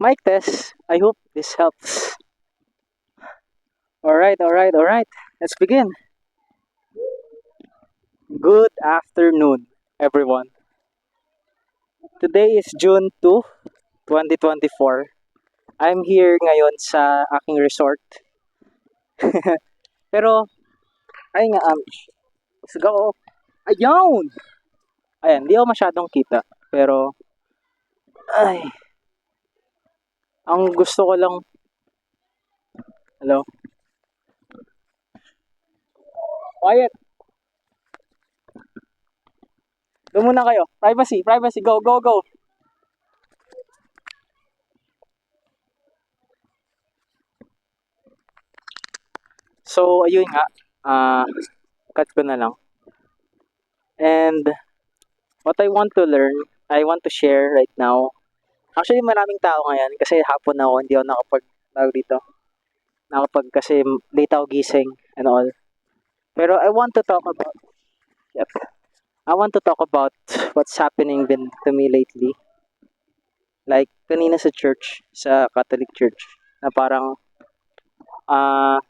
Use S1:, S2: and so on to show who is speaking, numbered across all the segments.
S1: Mic test. I hope this helps. All right. Let's begin. Good afternoon, everyone. Today is June 2, 2024. I'm here ngayon sa aking resort. Pero, ay nga, sigaw ako. Ayawn! Ayan, di ako masyadong kita. Pero, ay, ang gusto ko lang, hello? Quiet! Doon muna kayo. Privacy, go! So, ayun nga, cut ko na lang. And, what I want to share right now. Actually, maraming tao ngayon kasi hapon ako, hindi ako tawag dito. Kasi late ako gising and all. Pero yep, I want to talk about what's happening to me lately. Like, kanina sa Catholic Church, na parang, ah,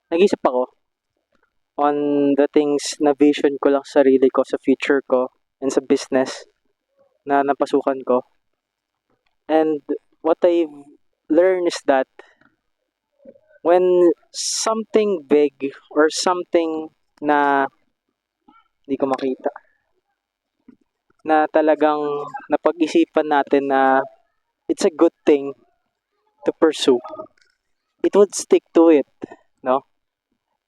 S1: nag-isip ako on the things na vision ko lang sa sarili ko, sa future ko, and sa business na napasukan ko. And what I've learned is that when something big or something na hindi ko makita, na talagang napag-isipan natin na it's a good thing to pursue, it would stick to it, no?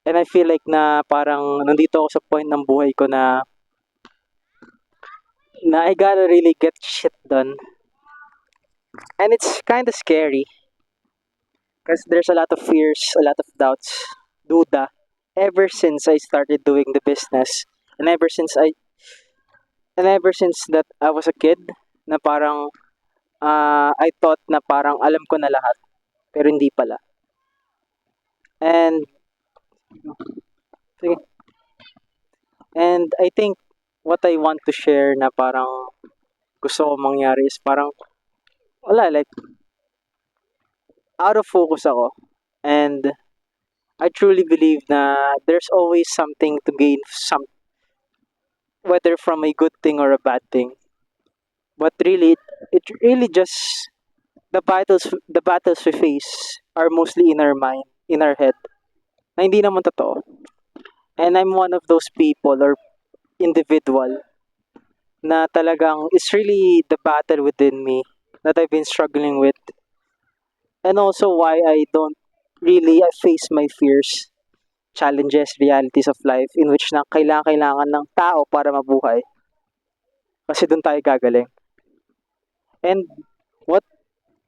S1: And I feel like na parang nandito ako sa point ng buhay ko na I gotta really get shit done. And it's kind of scary because there's a lot of fears, a lot of doubts, duda, ever since I started doing the business. And ever since that I was a kid, na parang I thought na parang alam ko na lahat, pero hindi pala. And sige. And I think what I want to share na parang gusto ko mangyari is parang wala, like out of focus ako. And I truly believe na there's always something to gain, whether from a good thing or a bad thing. But really, it really just the battles we face are mostly in our mind, in our head, na hindi naman totoo. And I'm one of those people or individual na talagang it's really the battle within me that I've been struggling with. And also why I face my fears, challenges, realities of life in which na kailangan ng tao para mabuhay. Kasi doon tayo gagaling. And what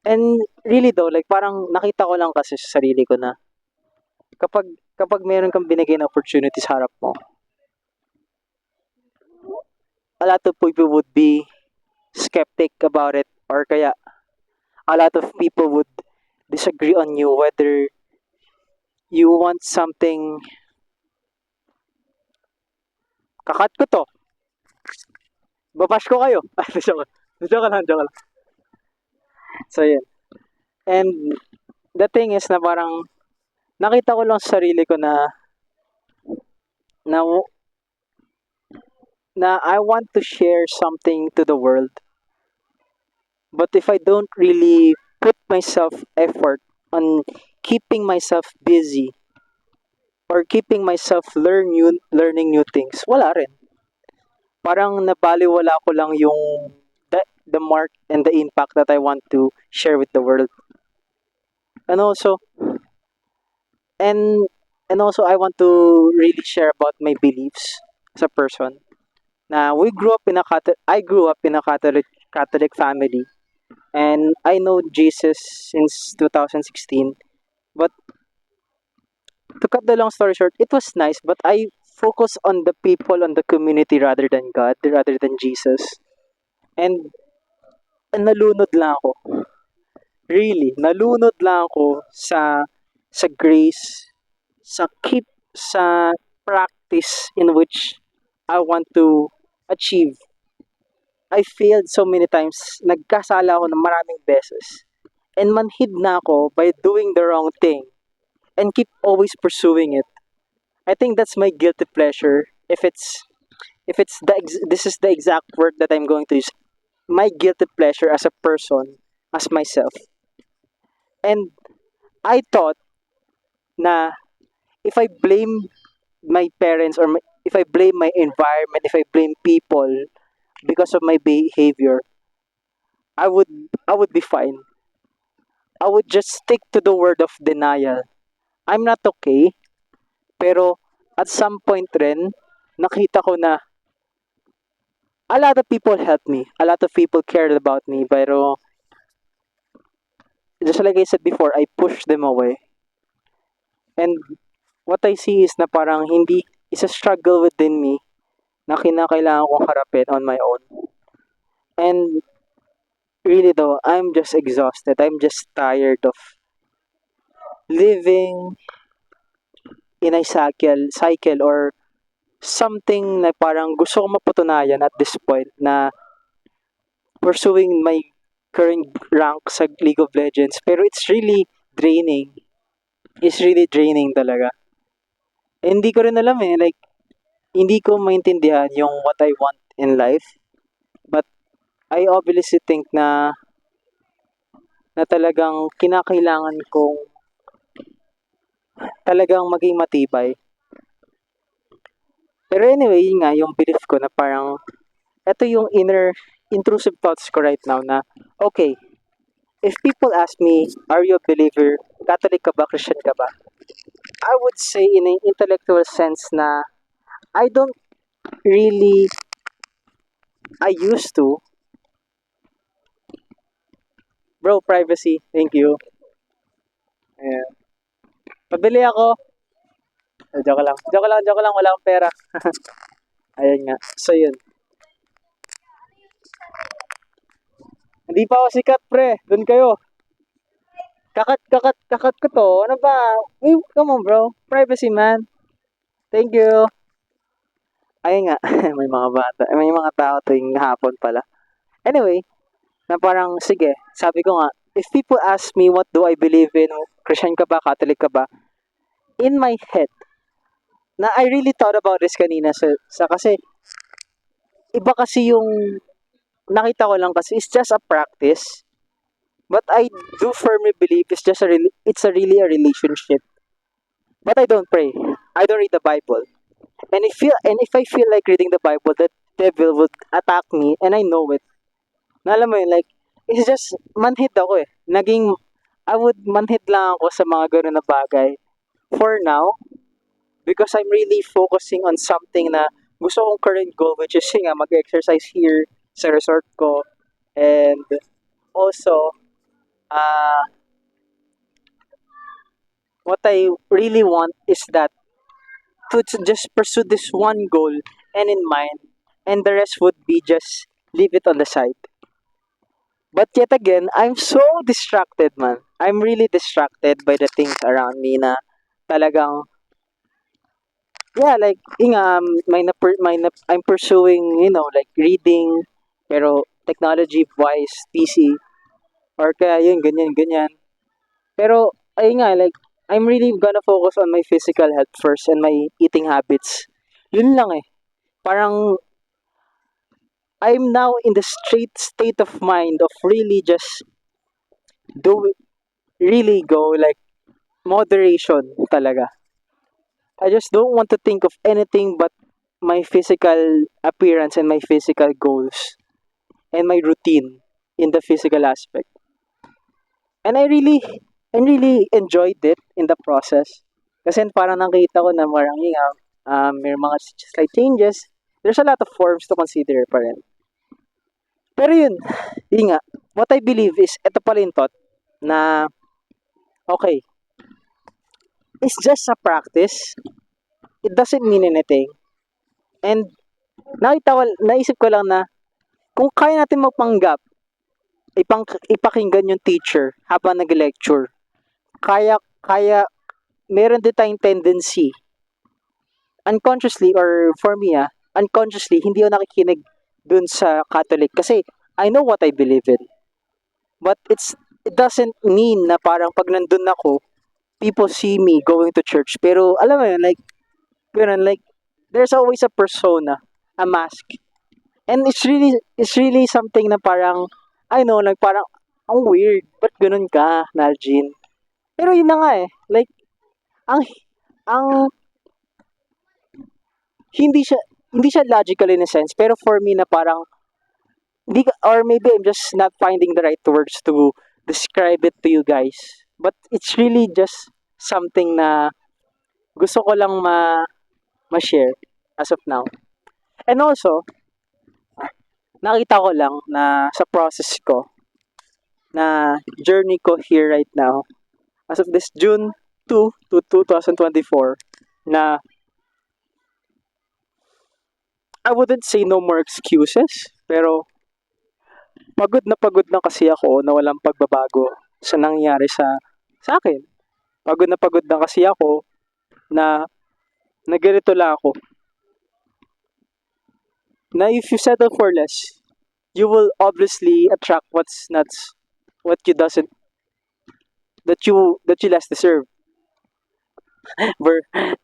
S1: and really though, like parang nakita ko lang kasi sa sarili ko na kapag kapag meron kang binigay na opportunity sa harap mo, a lot of people would be skeptic about it, or kaya a lot of people would disagree on you whether you want something. Kakat ko to. Babash ko kayo. Joke lang. So, yun. And the thing is na parang nakita ko lang sa sarili ko na, na I want to share something to the world. But if I don't really put myself effort on keeping myself busy or keeping myself learning new things, wala rin. Parang nabaliwala ko lang yung the mark and the impact that I want to share with the world. And also, and and also I want to really share about my beliefs as a person. Na I grew up in a Catholic family, and I know Jesus since 2016. But to cut the long story short, it was nice, but I focus on the people, on the community rather than God, rather than Jesus. And nalunod lang ako. Really, nalunod lang ako sa grace, sa practice in which I want to achieve. I failed so many times. Nagkasala ako ng maraming beses. and manhid na ako by doing the wrong thing and keep always pursuing it. I think that's my guilty pleasure. If it's this is the exact word that I'm going to use. My guilty pleasure as a person, as myself. And I thought na if I blame my parents if I blame my environment, if I blame people because of my behavior, I would be fine. I would just stick to the word of denial. I'm not okay, pero at some point rin, nakita ko na a lot of people helped me. A lot of people cared about me, pero just like I said before, I pushed them away. And what I see is na parang hindi, is a struggle within me na kinakailangan kong harapin on my own. And really though, I'm just exhausted. I'm just tired of living in a cycle or something na parang gusto ko mapatunayan at this point na pursuing my current rank sa League of Legends. Pero it's really draining. It's really draining talaga. Hindi ko rin alam eh. Like, hindi ko maintindihan yung what I want in life. But I obviously think na talagang kinakailangan kong talagang maging matibay. Pero anyway, yun nga, yung belief ko na parang, eto yung inner intrusive thoughts ko right now na, okay, if people ask me, are you a believer? Catholic ka ba? Christian ka ba? I would say in an intellectual sense na I don't really, I used to. Bro, privacy. Thank you. Ayan. Pabili ako. Joke lang. Joke lang, joke lang. Wala akong pera. Ayun nga. So, yun. Hindi pa ako sikat, pre. Doon kayo. Kakat ko to. Ano ba? Hey, come on, bro. Privacy, man. Thank you. Ayun nga. May mga bata. May mga tao tuwing hapon pala. Anyway, na parang, sige. Sabi ko nga, if people ask me what do I believe in, Christian ka ba, Catholic ka ba, in my head, na I really thought about this kanina sa kasi iba kasi yung nakita ko lang kasi it's just a practice. But I do firmly believe it's a really a relationship. But I don't pray. I don't read the Bible. And if I feel like reading the Bible, the devil would attack me and I know it. Na alam mo yun, like, it's just manhid ako eh. I would manhid lang ako sa mga ganun na bagay. For now, because I'm really focusing on something na gusto kong current goal, which is nga mag-exercise here sa resort ko. And also, uh, what I really want is that to just pursue this one goal and in mind, and the rest would be just leave it on the side. But yet again, I'm so distracted, man. I'm really distracted by the things around me na talagang, yeah, like, I'm pursuing, like reading, pero technology-wise, PC, or kaya yun, ganyan, ganyan. Pero, ayun nga, like, I'm really gonna focus on my physical health first and my eating habits. Yun lang eh. Parang, I'm now in the straight state of mind of really just do, really go, like, moderation talaga. I just don't want to think of anything but my physical appearance and my physical goals and my routine in the physical aspect. And I really enjoyed it in the process. Kasi parang nakita ko na parang may mga slight changes. There's a lot of forms to consider pa rin. Pero yun nga, what I believe is, ito pala yung thought na, okay, it's just a practice. It doesn't mean anything. And naisip ko lang na, kung kaya natin magpanggap, ipakinggan yung teacher habang nag-lecture, kaya, meron din tayong tendency, unconsciously, or for me, unconsciously, hindi ako nakikinig dun sa Catholic. Kasi, I know what I believe in. But it's it doesn't mean na parang pag nandun ako, people see me going to church. Pero alam mo yun, like, ganun, like, there's always a persona, a mask. And it's really something na parang, I know, like, parang, ang weird. Ba't ganun ka, Naljin? Pero yun na nga eh. Like, ang, ang, hindi siya, hindi siya logical in a sense. Pero for me na parang, hindi, or maybe I'm just not finding the right words to describe it to you guys. But it's really just something na gusto ko lang ma-share as of now. And also, nakita ko lang na sa process ko, na journey ko here right now, as of this June 2 to 2024, na I wouldn't say no more excuses, pero pagod na kasi ako na walang pagbabago sa nangyayari sa akin. Pagod na kasi ako na ganito lang ako. Na if you settle for less, you will obviously attract what's not what you doesn't that you less deserve.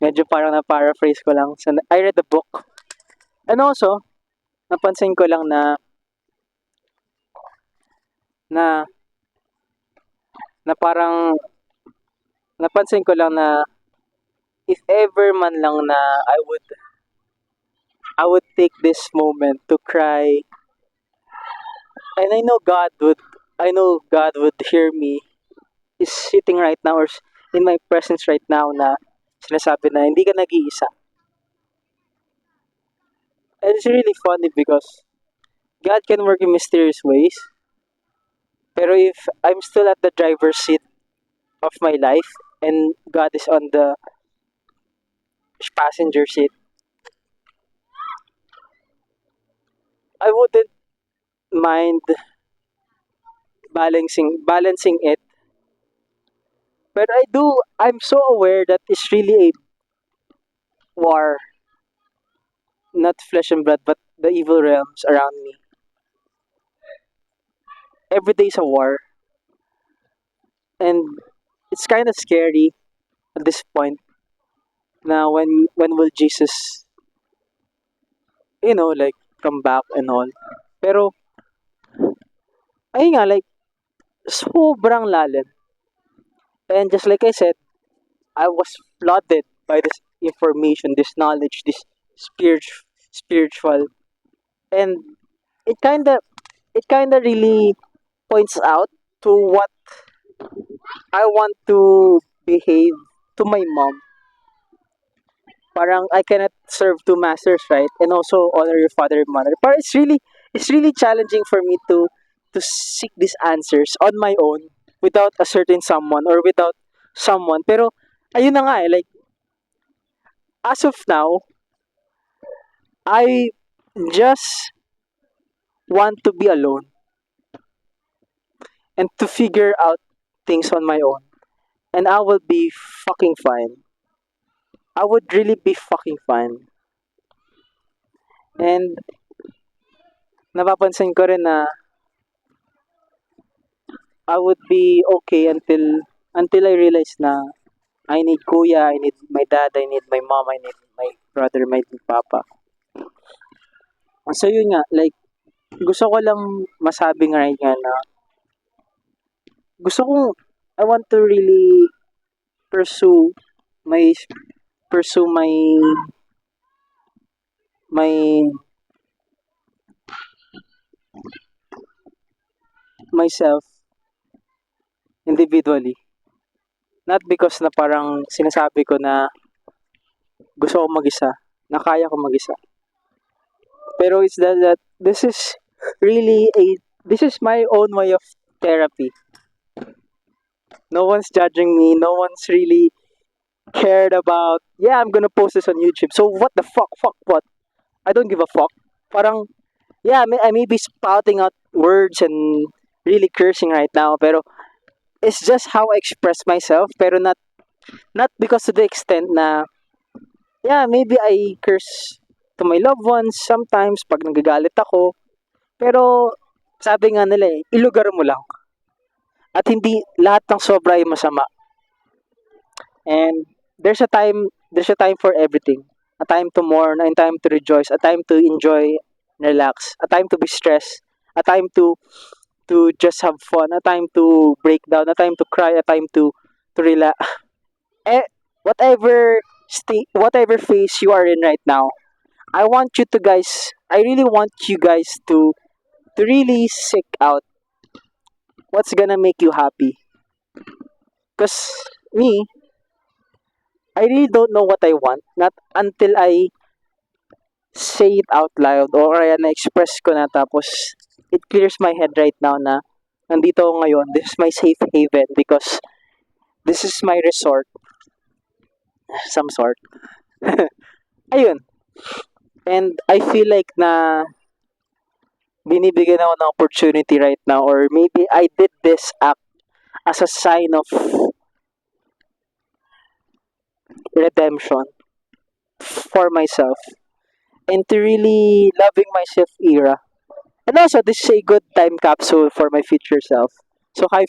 S1: Medyo parang na-paraphrase ko lang. So, I read the book. And also, napansin ko lang na na parang napansin ko lang na if ever man lang na I would take this moment to cry, and I know God would hear me, is sitting right now or in my presence right now na sinasabi na hindi ka nag-iisa. And it's really funny because God can work in mysterious ways. Pero if I'm still at the driver's seat of my life and God is on the passenger seat, I wouldn't mind balancing it. But I'm so aware that it's really a war, not flesh and blood, but the evil realms around me. Every day is a war, and it's kind of scary at this point. Now, when will Jesus, like come back and all? Pero ayun nga, like sobrang lalim. And just like I said, I was flooded by this information, this knowledge, this spiritual, and it kind of really points out to what I want to behave to my mom. Parang I cannot serve two masters, right? And also honor your father and mother. But it's really challenging for me to seek these answers on my own without a certain someone or without someone. Pero ayun na nga eh, like as of now, I just want to be alone and to figure out things on my own. And I will be fucking fine. I would really be fucking fine. And napapansin ko rin na I would be okay until I realize na I need kuya, I need my dad, I need my mom, I need my brother, my papa. So yun nga, like gusto ko lang masabi nga right nga na gusto kong I want to really pursue my pursue my myself individually. Not because na parang sinasabi ko na gusto ko mag-isa, na kaya ko mag-isa. Pero it's that this is this is my own way of therapy. No one's judging me, no one's really cared about, yeah, I'm gonna post this on YouTube. So what the fuck? Fuck what? I don't give a fuck. Parang, yeah, I may be spouting out words and really cursing right now, pero it's just how I express myself, pero not because to the extent na, yeah, maybe I curse to my loved ones sometimes pag nagagalit ako. Pero sabi nga nila eh, ilugar mo lang. At hindi lahat ng sobra ay masama. And there's a time for everything. A time to mourn, a time to rejoice, a time to enjoy, relax, a time to be stressed, a time to just have fun, a time to break down, a time to cry, a time to relax. Eh, whatever phase you are in right now, I really want you guys to really seek out what's gonna make you happy. Cause me, I really don't know what I want. Not until I say it out loud or kaya na-express ko na tapos it clears my head right now na nandito ako ngayon. This is my safe haven because this is my resort. Some sort. Ayun. And I feel like na binibigyan ako ng opportunity right now or maybe I did this act as a sign of redemption for myself and to really loving myself era. And also, this is a good time capsule for my future self. So, hi